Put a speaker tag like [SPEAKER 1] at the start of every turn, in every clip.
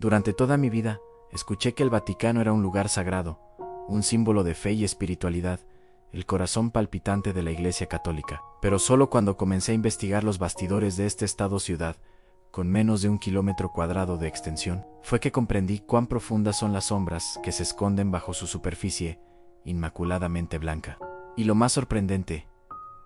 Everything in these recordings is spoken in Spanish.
[SPEAKER 1] Durante toda mi vida, escuché que el Vaticano era un lugar sagrado, un símbolo de fe y espiritualidad, el corazón palpitante de la Iglesia Católica. Pero solo cuando comencé a investigar los bastidores de este estado-ciudad, con menos de 1 km² de extensión, fue que comprendí cuán profundas son las sombras que se esconden bajo su superficie inmaculadamente blanca. Y lo más sorprendente,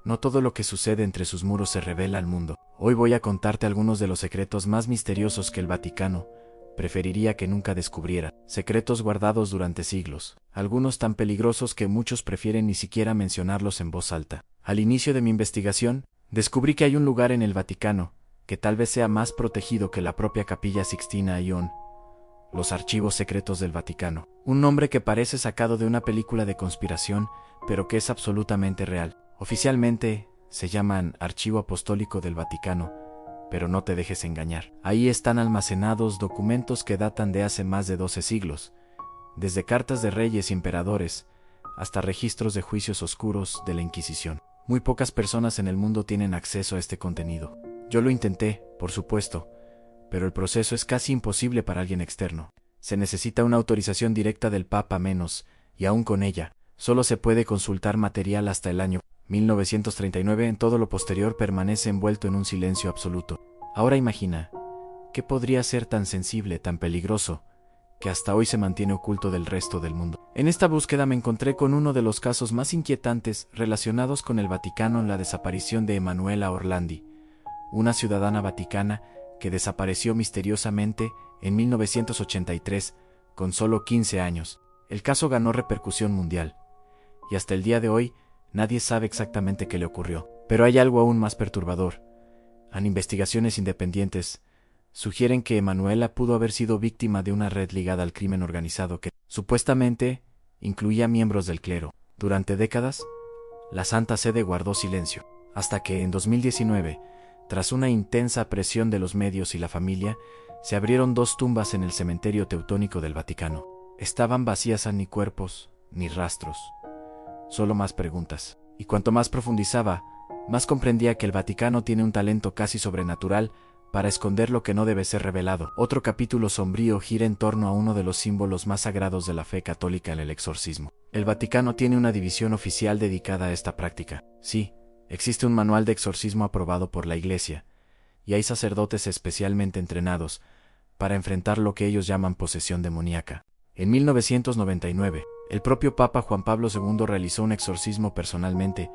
[SPEAKER 1] no todo lo que sucede entre sus muros se revela al mundo. Hoy voy a contarte algunos de los secretos más misteriosos que el Vaticano preferiría que nunca descubriera, secretos guardados durante siglos, algunos tan peligrosos que muchos prefieren ni siquiera mencionarlos en voz alta. Al inicio de mi investigación, descubrí que hay un lugar en el Vaticano que tal vez sea más protegido que la propia Capilla Sixtina Ion, los Archivos Secretos del Vaticano. Un nombre que parece sacado de una película de conspiración, pero que es absolutamente real. Oficialmente se llaman Archivo Apostólico del Vaticano, pero no te dejes engañar. Ahí están almacenados documentos que datan de hace más de 12 siglos, desde cartas de reyes y emperadores hasta registros de juicios oscuros de la Inquisición. Muy pocas personas en el mundo tienen acceso a este contenido. Yo lo intenté, por supuesto, pero el proceso es casi imposible para alguien externo. Se necesita una autorización directa del Papa menos, y aún con ella, solo se puede consultar material hasta el año 1939. En todo lo posterior permanece envuelto en un silencio absoluto. Ahora imagina, ¿qué podría ser tan sensible, tan peligroso, que hasta hoy se mantiene oculto del resto del mundo? En esta búsqueda me encontré con uno de los casos más inquietantes relacionados con el Vaticano en la desaparición de Emanuela Orlandi, una ciudadana vaticana que desapareció misteriosamente en 1983, con solo 15 años. El caso ganó repercusión mundial, y hasta el día de hoy nadie sabe exactamente qué le ocurrió. Pero hay algo aún más perturbador. Investigaciones independientes sugieren que Emanuela pudo haber sido víctima de una red ligada al crimen organizado que, supuestamente, incluía miembros del clero. Durante décadas, la Santa Sede guardó silencio, hasta que en 2019, tras una intensa presión de los medios y la familia, se abrieron 2 tumbas en el cementerio teutónico del Vaticano. Estaban vacías, ni cuerpos, ni rastros, solo más preguntas. Y cuanto más profundizaba, más comprendía que el Vaticano tiene un talento casi sobrenatural para esconder lo que no debe ser revelado. Otro capítulo sombrío gira en torno a uno de los símbolos más sagrados de la fe católica, en el exorcismo. El Vaticano tiene una división oficial dedicada a esta práctica. Sí, existe un manual de exorcismo aprobado por la Iglesia, y hay sacerdotes especialmente entrenados para enfrentar lo que ellos llaman posesión demoníaca. En 1999, el propio Papa Juan Pablo II realizó un exorcismo personalmente,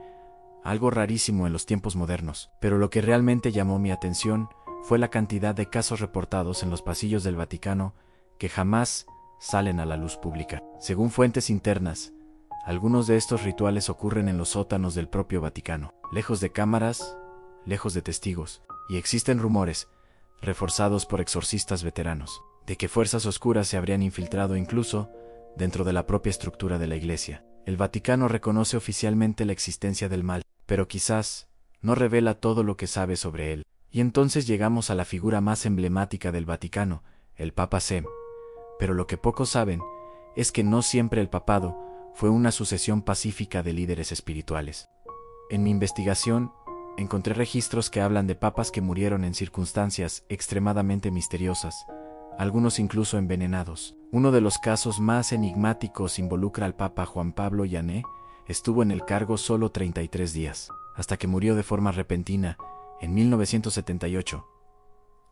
[SPEAKER 1] algo rarísimo en los tiempos modernos. Pero lo que realmente llamó mi atención fue la cantidad de casos reportados en los pasillos del Vaticano que jamás salen a la luz pública. Según fuentes internas, algunos de estos rituales ocurren en los sótanos del propio Vaticano, lejos de cámaras, lejos de testigos, y existen rumores, reforzados por exorcistas veteranos, de que fuerzas oscuras se habrían infiltrado incluso dentro de la propia estructura de la Iglesia. El Vaticano reconoce oficialmente la existencia del mal, pero quizás no revela todo lo que sabe sobre él. Y entonces llegamos a la figura más emblemática del Vaticano, el Papa Sem. Pero lo que pocos saben es que no siempre el papado fue una sucesión pacífica de líderes espirituales. En mi investigación, encontré registros que hablan de papas que murieron en circunstancias extremadamente misteriosas, algunos incluso envenenados. Uno de los casos más enigmáticos involucra al Papa Juan Pablo Llané. Estuvo en el cargo solo 33 días, hasta que murió de forma repentina en 1978.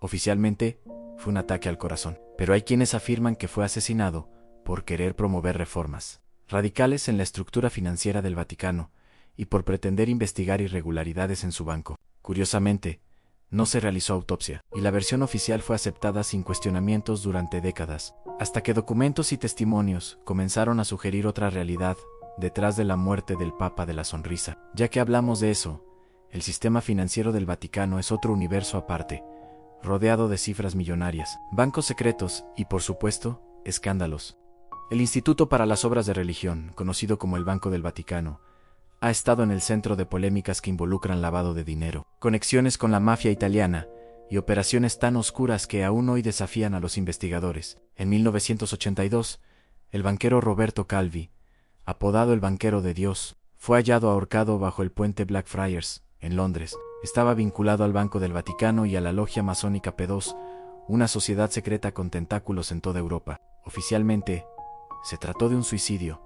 [SPEAKER 1] Oficialmente, fue un ataque al corazón, pero hay quienes afirman que fue asesinado por querer promover reformas radicales en la estructura financiera del Vaticano y por pretender investigar irregularidades en su banco. Curiosamente, no se realizó autopsia, y la versión oficial fue aceptada sin cuestionamientos durante décadas, hasta que documentos y testimonios comenzaron a sugerir otra realidad detrás de la muerte del Papa de la Sonrisa. Ya que hablamos de eso, el sistema financiero del Vaticano es otro universo aparte, rodeado de cifras millonarias, bancos secretos y, por supuesto, escándalos. El Instituto para las Obras de Religión, conocido como el Banco del Vaticano, ha estado en el centro de polémicas que involucran lavado de dinero, conexiones con la mafia italiana y operaciones tan oscuras que aún hoy desafían a los investigadores. En 1982, el banquero Roberto Calvi, apodado el Banquero de Dios, fue hallado ahorcado bajo el puente Blackfriars, en Londres. Estaba vinculado al Banco del Vaticano y a la logia masónica P2, una sociedad secreta con tentáculos en toda Europa. Oficialmente, se trató de un suicidio,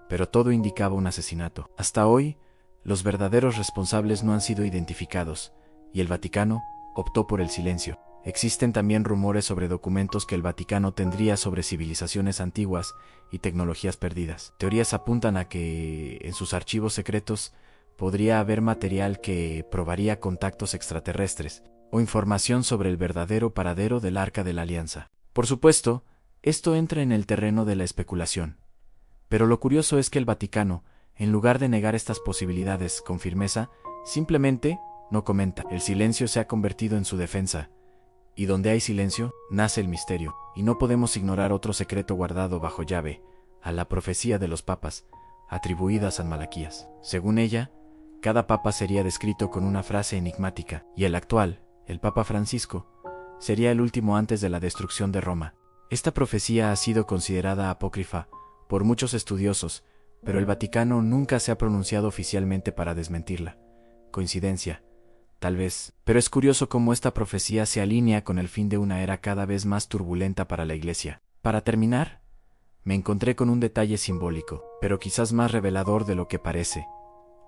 [SPEAKER 1] pero todo indicaba un asesinato. Hasta hoy, los verdaderos responsables no han sido identificados, y el Vaticano optó por el silencio. Existen también rumores sobre documentos que el Vaticano tendría sobre civilizaciones antiguas y tecnologías perdidas. Teorías apuntan a que en sus archivos secretos podría haber material que probaría contactos extraterrestres o información sobre el verdadero paradero del Arca de la Alianza. Por supuesto, esto entra en el terreno de la especulación. Pero lo curioso es que el Vaticano, en lugar de negar estas posibilidades con firmeza, simplemente no comenta. El silencio se ha convertido en su defensa. Y donde hay silencio, nace el misterio, y no podemos ignorar otro secreto guardado bajo llave, a la profecía de los papas, atribuida a San Malaquías. Según ella, cada papa sería descrito con una frase enigmática, y el actual, el Papa Francisco, sería el último antes de la destrucción de Roma. Esta profecía ha sido considerada apócrifa por muchos estudiosos, pero el Vaticano nunca se ha pronunciado oficialmente para desmentirla. Coincidencia, tal vez, pero es curioso cómo esta profecía se alinea con el fin de una era cada vez más turbulenta para la Iglesia. Para terminar, me encontré con un detalle simbólico, pero quizás más revelador de lo que parece,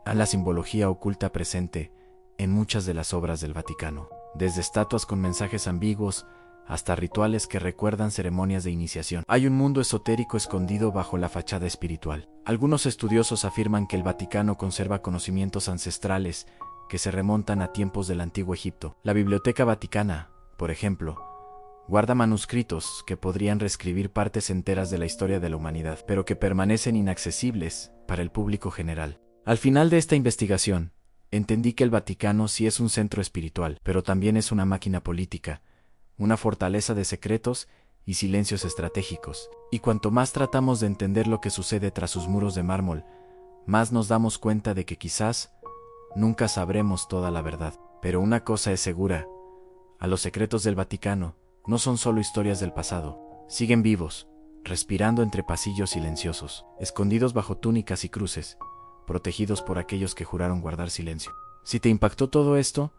[SPEAKER 1] a la simbología oculta presente en muchas de las obras del Vaticano, desde estatuas con mensajes ambiguos hasta rituales que recuerdan ceremonias de iniciación. Hay un mundo esotérico escondido bajo la fachada espiritual. Algunos estudiosos afirman que el Vaticano conserva conocimientos ancestrales que se remontan a tiempos del Antiguo Egipto. La Biblioteca Vaticana, por ejemplo, guarda manuscritos que podrían reescribir partes enteras de la historia de la humanidad, pero que permanecen inaccesibles para el público general. Al final de esta investigación, entendí que el Vaticano sí es un centro espiritual, pero también es una máquina política, una fortaleza de secretos y silencios estratégicos. Y cuanto más tratamos de entender lo que sucede tras sus muros de mármol, más nos damos cuenta de que quizás nunca sabremos toda la verdad. Pero una cosa es segura, a los secretos del Vaticano no son solo historias del pasado, siguen vivos, respirando entre pasillos silenciosos, escondidos bajo túnicas y cruces, protegidos por aquellos que juraron guardar silencio. Si te impactó todo esto,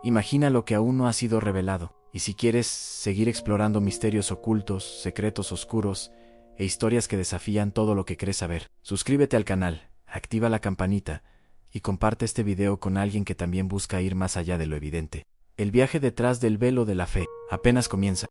[SPEAKER 1] imagina lo que aún no ha sido revelado. Y si quieres seguir explorando misterios ocultos, secretos oscuros e historias que desafían todo lo que crees saber, suscríbete al canal, activa la campanita y comparte este video con alguien que también busca ir más allá de lo evidente. El viaje detrás del velo de la fe apenas comienza.